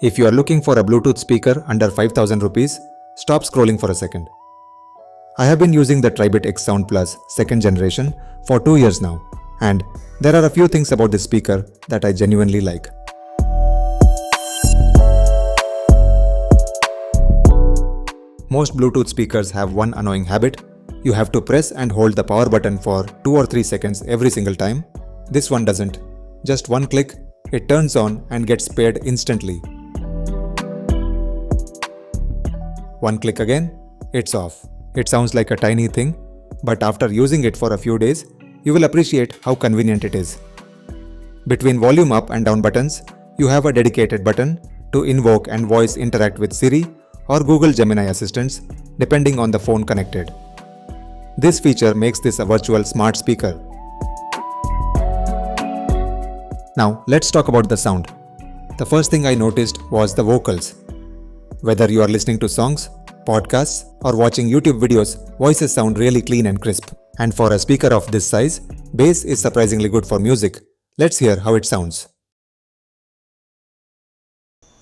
If you are looking for a Bluetooth speaker under 5000 rupees, stop scrolling for a second. I have been using the Tribit X Sound Plus 2nd generation for 2 years now, and there are a few things about this speaker that I genuinely like. Most Bluetooth speakers have one annoying habit. You have to press and hold the power button for 2 or 3 seconds every single time. This one doesn't. Just one click, it turns on and gets paired instantly. One click again, it's off. It sounds like a tiny thing, but after using it for a few days, you will appreciate how convenient it is. Between volume up and down buttons, you have a dedicated button to invoke and voice interact with Siri or Google Gemini assistants, depending on the phone connected. This feature makes this a virtual smart speaker. Now, let's talk about the sound. The first thing I noticed was the vocals. Whether you are listening to songs, podcasts, or watching YouTube videos, voices sound really clean and crisp. And for a speaker of this size, bass is surprisingly good for music. Let's hear how it sounds.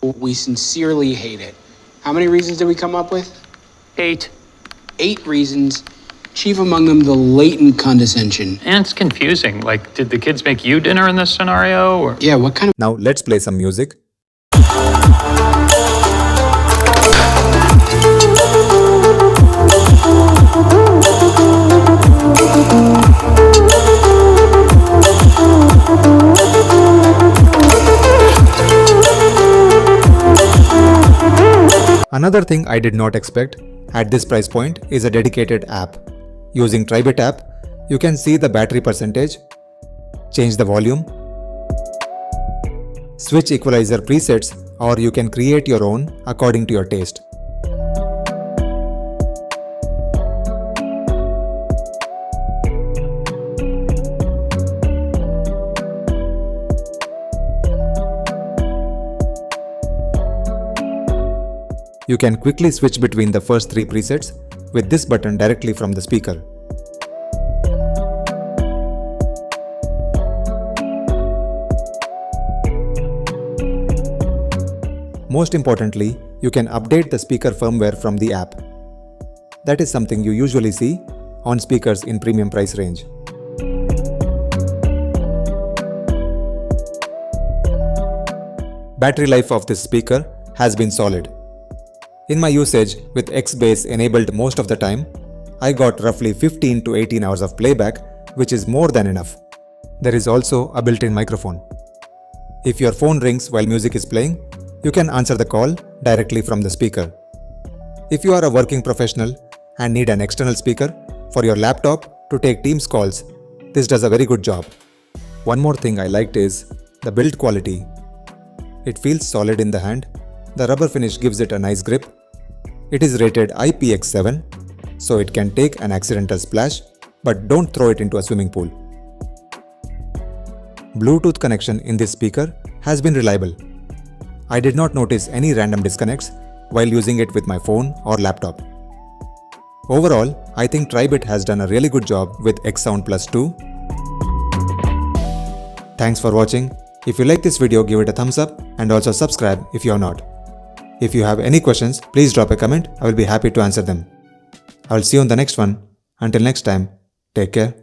We sincerely hate it. How many reasons did we come up with? 8. 8 reasons. Chief among them, the latent condescension. And it's confusing. Like, did the kids make you dinner in this scenario? Or Yeah, what kind of... Now let's play some music. Another thing I did not expect at this price point is a dedicated app. Using Tribit app, you can see the battery percentage, change the volume, switch equalizer presets, or you can create your own according to your taste. You can quickly switch between the first 3 presets with this button directly from the speaker. Most importantly, you can update the speaker firmware from the app. That is something you usually see on speakers in premium price range. Battery life of this speaker has been solid. In my usage with X-Bass enabled most of the time, I got roughly 15 to 18 hours of playback, which is more than enough. There is also a built-in microphone. If your phone rings while music is playing, you can answer the call directly from the speaker. If you are a working professional and need an external speaker for your laptop to take Teams calls, this does a very good job. One more thing I liked is the build quality. It feels solid in the hand. The rubber finish gives it a nice grip. It is rated IPX7, so it can take an accidental splash, but don't throw it into a swimming pool. Bluetooth connection in this speaker has been reliable. I did not notice any random disconnects while using it with my phone or laptop. Overall, I think Tribit has done a really good job with X Sound Plus 2. Thanks for watching. If you like this video, give it a thumbs up and also subscribe if you are not. If you have any questions, please drop a comment. I will be happy to answer them. I will see you on the next one. Until next time, take care.